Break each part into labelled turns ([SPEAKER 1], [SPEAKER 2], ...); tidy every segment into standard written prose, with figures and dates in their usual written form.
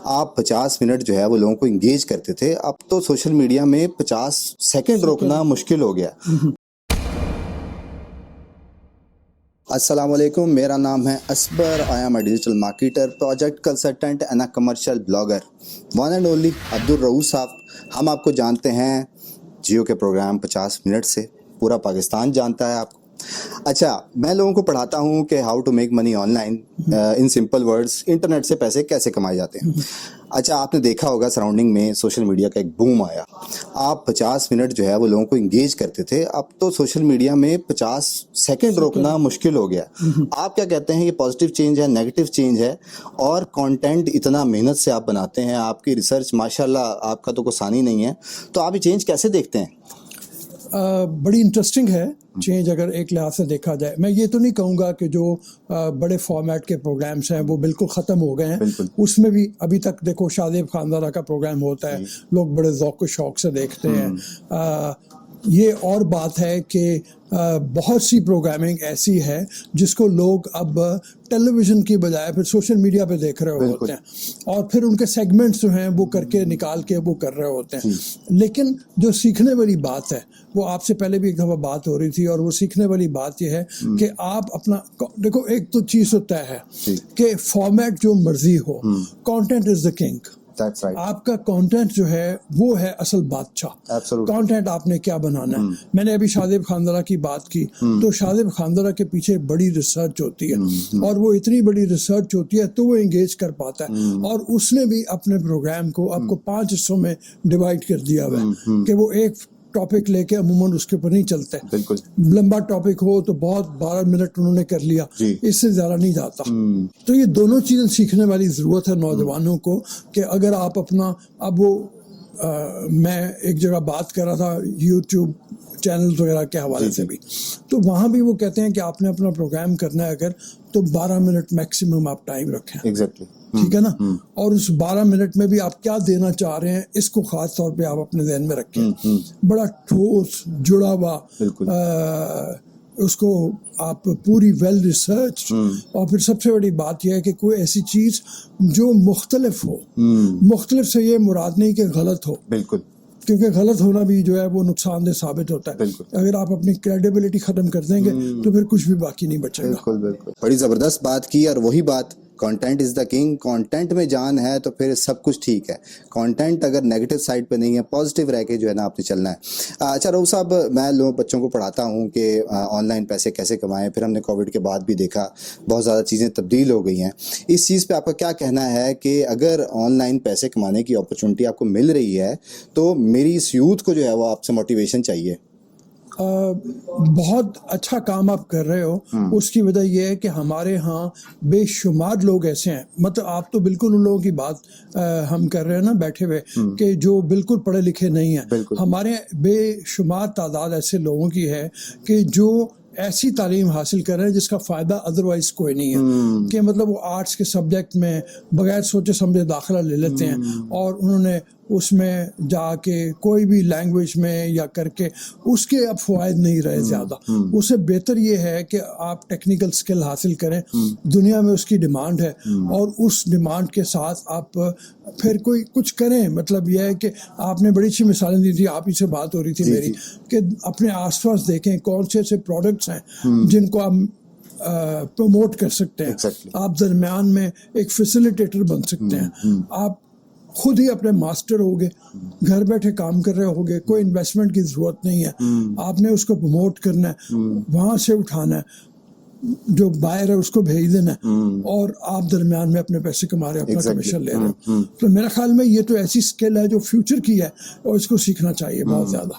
[SPEAKER 1] آپ 50 منٹ جو ہے وہ لوگوں کو انگیج کرتے تھے، اب تو سوشل میڈیا میں 50 سیکنڈ روکنا مشکل ہو گیا۔ السلام علیکم، میرا نام ہے Asbar, I am a digital marketer, project consultant and a commercial blogger, one and only Abdul Rauf sahab. ہم آپ کو جانتے ہیں جیو کے پروگرام 50 منٹ سے، پورا پاکستان جانتا ہے آپ کو۔ اچھا، میں لوگوں کو پڑھاتا ہوں کہ how to make money online, in simple words, internet سے پیسے کیسے کمائے جاتے ہیں۔ اچھا، آپ نے دیکھا ہوگا سراؤنڈنگ میں سوشل میڈیا کا ایک بوم آیا، آپ 50 منٹ جو ہے وہ لوگوں کو انگیج کرتے تھے، اب تو سوشل میڈیا میں 50 سیکنڈ روکنا مشکل ہو گیا۔ آپ کیا کہتے ہیں، یہ پازیٹیو چینج ہے، نیگیٹو چینج ہے؟ اور کانٹینٹ اتنا محنت سے آپ بناتے ہیں، آپ کی ریسرچ ماشاءاللہ آپ کا تو کوئی ثانی نہیں ہے، تو آپ یہ چینج کیسے دیکھتے ہیں؟
[SPEAKER 2] بڑی انٹرسٹنگ ہے چینج، اگر ایک لحاظ سے دیکھا جائے۔ میں یہ تو نہیں کہوں گا کہ جو بڑے فارمیٹ کے پروگرامز ہیں وہ بالکل ختم ہو گئے ہیں، اس میں بھی ابھی تک دیکھو شادیب خاندارہ کا پروگرام ہوتا ہے، لوگ بڑے ذوق و شوق سے دیکھتے ہیں۔ یہ اور بات ہے کہ بہت سی پروگرامنگ ایسی ہے جس کو لوگ اب ٹیلی ویژن کی بجائے پھر سوشل میڈیا پہ دیکھ رہے ہوتے ہیں، اور پھر ان کے سیگمنٹس جو ہیں وہ کر کے نکال کے وہ کر رہے ہوتے ہیں۔ لیکن جو سیکھنے والی بات ہے، وہ آپ سے پہلے بھی ایک دفعہ بات ہو رہی تھی، اور وہ سیکھنے والی بات یہ ہے کہ آپ اپنا دیکھو، ایک تو چیز تو طے ہے کہ فارمیٹ جو مرضی ہو، کانٹینٹ از دا کنگ۔ آپ کا کانٹینٹ جو ہے وہ ہے اصل بادشاہ۔ کانٹینٹ آپ نے کیا بنانا ہے۔ میں نے ابھی شادیب خاندارہ کی بات کی، تو شادیب خاندارہ کے پیچھے بڑی ریسرچ ہوتی ہے، اور وہ اتنی بڑی ریسرچ ہوتی ہے تو وہ انگیج کر پاتا ہے۔ اور اس نے بھی اپنے پروگرام کو آپ کو 5 حصوں میں ڈیوائڈ کر دیا ہوا ہے کہ وہ ایک ٹاپک لے کے عموماً اس کے اوپر نہیں چلتے۔ لمبا ٹاپک ہو تو بہت 12 منٹ انہوں نے کر لیا، اس سے زیادہ نہیں جاتا۔ تو یہ دونوں چیزیں سیکھنے والی ضرورت ہے نوجوانوں کو، کہ اگر آپ اپنا اب وہ میں ایک جگہ بات کر رہا تھا یوٹیوب چینلز وغیرہ کے حوالے سے بھی، تو وہاں بھی وہ کہتے ہیں کہ آپ نے اپنا پروگرام کرنا ہے اگر، تو 12 منٹ میکسیمم آپ ٹائم رکھیں، ٹھیک ہے نا؟ اور اس 12 منٹ میں بھی آپ کیا دینا چاہ رہے ہیں اس کو خاص طور پہ آپ اپنے ذہن میں رکھیں۔ بڑا ٹھوس جڑا ہوا، اس کو آپ پوری ویل ریسرچ، اور پھر سب سے بڑی بات یہ ہے کہ کوئی ایسی چیز جو مختلف ہو۔ مختلف سے یہ مراد نہیں کہ غلط ہو، بالکل، کیونکہ غلط ہونا بھی جو ہے وہ نقصان دہ ثابت ہوتا ہے۔ اگر آپ اپنی کریڈیبلٹی ختم کر دیں گے تو پھر کچھ بھی باقی نہیں بچے گا۔
[SPEAKER 1] بالکل، بڑی زبردست بات کی، اور وہی بات، content is the king. Content میں جان ہے تو پھر سب کچھ ٹھیک ہے۔ کانٹینٹ اگر نیگیٹو سائڈ پہ نہیں ہے، پازیٹیو رہ کے جو ہے نا آپ نے چلنا ہے۔ اچھا رؤوف صاحب، میں بچوں کو پڑھاتا ہوں کہ آن لائن پیسے کیسے کمائیں، پھر ہم نے کووڈ کے بعد بھی دیکھا بہت زیادہ چیزیں تبدیل ہو گئی ہیں۔ اس چیز پہ آپ کا کیا کہنا ہے کہ اگر آن لائن پیسے کمانے کی اپرچونٹی آپ کو مل رہی ہے تو میری اس یوتھ کو جو ہے وہ آپ سے موٹیویشن چاہیے؟
[SPEAKER 2] بہت اچھا کام آپ کر رہے ہو۔ اس کی وجہ یہ ہے کہ ہمارے ہاں بے شمار لوگ ایسے ہیں، مطلب آپ تو بالکل ان لوگوں کی بات ہم کر رہے ہیں نا بیٹھے ہوئے، کہ جو بالکل پڑھے لکھے نہیں ہیں۔ ہمارے بے شمار تعداد ایسے لوگوں کی ہے کہ جو ایسی تعلیم حاصل کر رہے ہیں جس کا فائدہ ادروائز کوئی نہیں ہے، کہ مطلب وہ آرٹس کے سبجیکٹ میں بغیر سوچے سمجھے داخلہ لے لیتے ہیں، اور انہوں نے اس میں جا کے کوئی بھی لینگویج میں یا کر کے اس کے اب فوائد نہیں رہے زیادہ۔ اسے بہتر یہ ہے کہ آپ ٹیکنیکل سکل حاصل کریں، دنیا میں اس کی ڈیمانڈ ہے، اور اس ڈیمانڈ کے ساتھ آپ پھر کوئی کچھ کریں۔ مطلب یہ ہے کہ آپ نے بڑی اچھی مثالیں دی تھی، آپ ہی سے بات ہو رہی تھی میری، کہ اپنے آس پاس دیکھیں کون سے ایسے پروڈکٹس ہیں جن کو آپ پروموٹ کر سکتے ہیں۔ آپ درمیان میں ایک فیسیلیٹیٹر بن سکتے ہیں۔ آپ خود ہی اپنے ماسٹر ہوگے، گھر بیٹھے کام کر رہے ہوگے، کوئی انویسٹمنٹ کی ضرورت نہیں ہے، آپ نے اس کو پروموٹ کرنا ہے، وہاں سے اٹھانا ہے، جو بائر ہے اس کو بھیج دینا ہے، اور آپ درمیان میں اپنے پیسے کما رہے ہیں، اپنا کمیشن لے رہے ہیں۔ تو میرا خیال میں یہ تو ایسی سکل ہے جو فیوچر کی ہے، اور اس کو سیکھنا چاہیے بہت زیادہ۔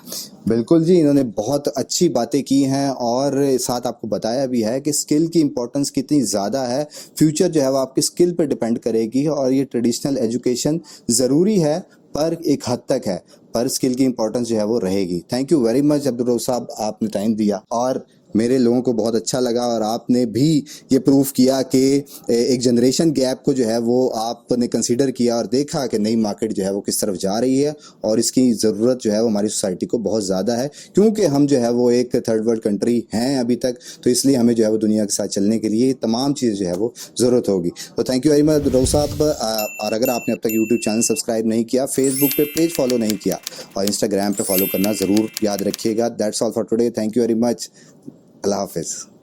[SPEAKER 1] بالکل جی، انہوں نے بہت اچھی باتیں کی ہیں، اور ساتھ آپ کو بتایا بھی ہے کہ اسکل کی امپورٹنس کتنی زیادہ ہے۔ فیوچر جو ہے وہ آپ کی اسکل پہ ڈیپینڈ کرے گی، اور یہ ٹریڈیشنل ایجوکیشن ضروری ہے پر ایک حد تک ہے، پر اسکل کی امپورٹنس جو ہے وہ رہے گی۔ تھینک یو ویری مچ عبدالرؤوف صاحب، آپ نے ٹائم دیا، اور میرے لوگوں کو بہت اچھا لگا اور آپ نے بھی یہ پروف کیا کہ ایک جنریشن گیپ کو جو ہے وہ آپ نے کنسیڈر کیا اور دیکھا کہ نئی مارکیٹ جو ہے وہ کس طرف جا رہی ہے اور اس کی ضرورت جو ہے وہ ہماری سوسائٹی کو بہت زیادہ ہے، کیونکہ ہم جو ہے وہ ایک تھرڈ ورلڈ کنٹری ہیں ابھی تک، تو اس لیے ہمیں جو ہے وہ دنیا کے ساتھ چلنے کے لیے تمام چیزیں جو ہے وہ ضرورت ہوگی. تو تھینک یو ویری مچ رؤوف صاحب. اور اگر آپ نے اب تک یوٹیوب چینل سبسکرائب نہیں کیا، فیس بک پہ پیج فالو نہیں کیا اور انسٹاگرام پہ فالو کرنا ضرور یاد رکھیے گا. That's all for today. Thank you very much. Allah حافظ.